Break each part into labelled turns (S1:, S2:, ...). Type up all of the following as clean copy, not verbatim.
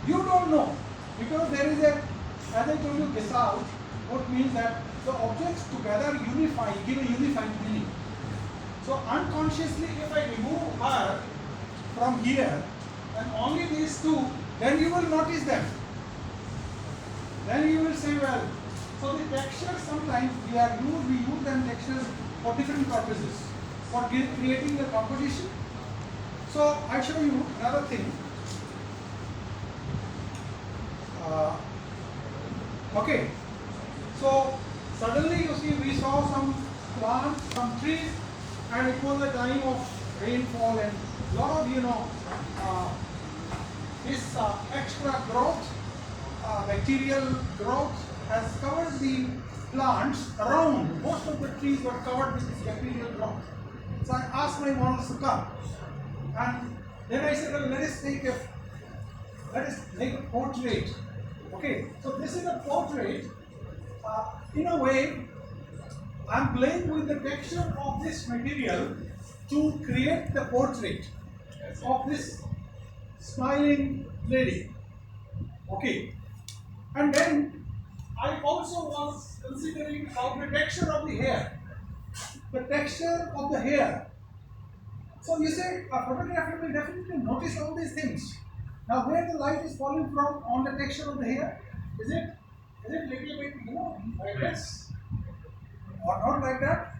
S1: You don't know, because there is a, as I told you, Gesalt, what means that the objects together unify, give a unified meaning. So unconsciously, if I remove her from here and only these two, then you will notice them. Then you will say, well, so the textures sometimes we use them textures for different purposes, for creating the composition. So I show you another thing. Okay, so suddenly you see we saw some plants, some trees, and it was a time of rainfall and lot of this extra growth, bacterial growth has covered the plants around. Most of the trees were covered with this bacterial growth. So I asked my models to come, and then I said, well, let us make a portrait. Okay, so this is a portrait. In a way, I'm playing with the texture of this material to create the portrait of this smiling lady. Okay, and then I also was considering about the texture of the hair. The texture of the hair. So you say a photographer will definitely notice all these things. Now where the light is falling from on the texture of the hair, is it little bit like this or not like that?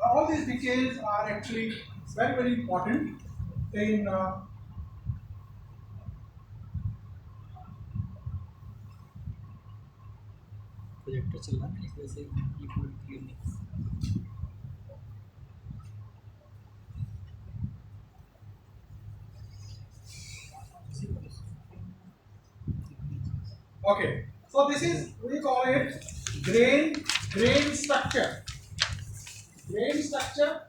S1: All these details are actually very important in
S2: projector चल रहा है ना, इस वजह से keyboard clear नहीं।
S1: okay. So this is, we call it grain structure. Grain structure,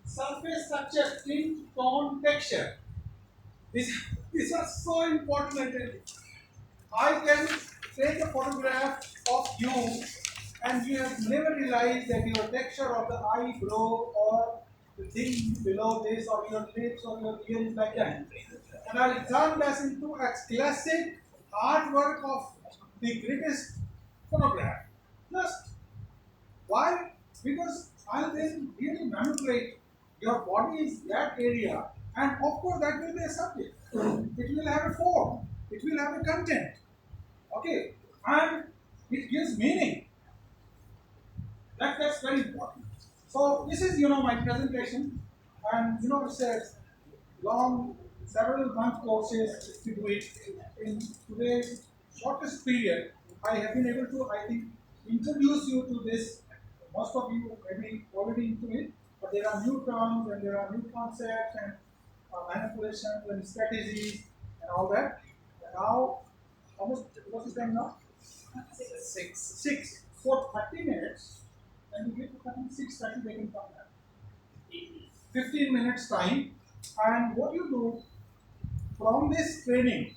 S1: surface structure, tint, tone, texture. These are so important. I can take a photograph of you and you have never realized that your texture of the eyebrow or the thing below this or your lips or your ear is like that. And I'll turn this into a classic artwork of the greatest photograph. Just why? Because I'll then really manipulate your body is that area, and of course that will be a subject. It will have a form, it will have a content. Okay, and it gives meaning. That's very important. So this is my presentation, and it's a long several month courses to do it in today's shortest period. I have been able to, I think, introduce you to this. Most of you may be already into it, but there are new terms and there are new concepts and manipulations and strategies and all that. And now, almost what's the time now? Six. For 30 minutes, and we get to 6:30, they can come back. 15 minutes time. And what you do from this training,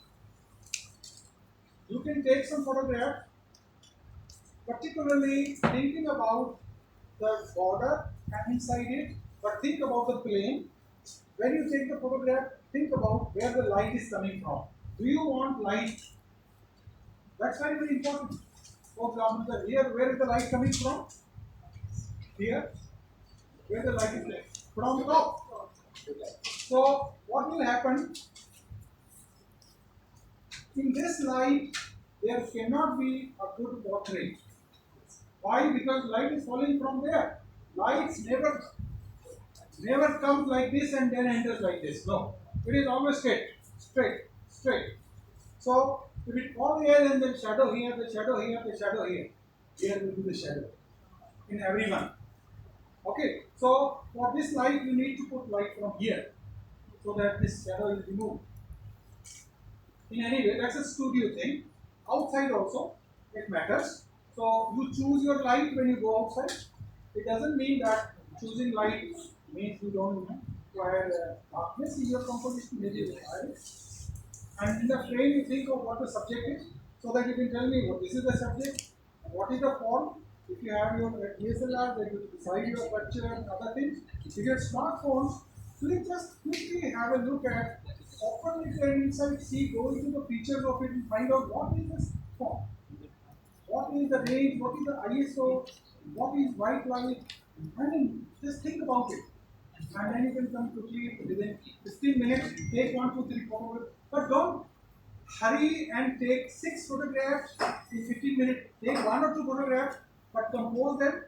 S1: you can take some photograph, particularly thinking about the border and inside it, but think about the plane. When you take the photograph, think about where the light is coming from. Do you want light? That's very important. For example, here, where is the light coming from? Here, where the light is coming from the top. So, what will happen? In this light, there cannot be a good portrait. Why? Because light is falling from there. Light never comes like this and then enters like this. No, it is always straight. So if it falls here and then shadow here, the shadow here, the shadow here, here will be the shadow in everyone. Okay, so for this light, you need to put light from here so that this shadow is removed. In any way, that's a studio thing. Outside also, it matters. So you choose your light when you go outside. It doesn't mean that choosing light means you don't require darkness in your composition, maybe required. And in the frame, you think of what the subject is, so that you can tell me what this is the subject, what is the form. If you have your DSLR, then you decide your picture and other things. If you have smartphones, please just quickly have a look at often if you're inside see, go into the features of it and find out what is this font, what is the range, what is the ISO, what is white light. I mean, just think about it. And then you can come quickly within 15 minutes, take 1, 2, 3 photographs. But don't hurry and take 6 photographs in 15 minutes. Take 1 or 2 photographs, but compose them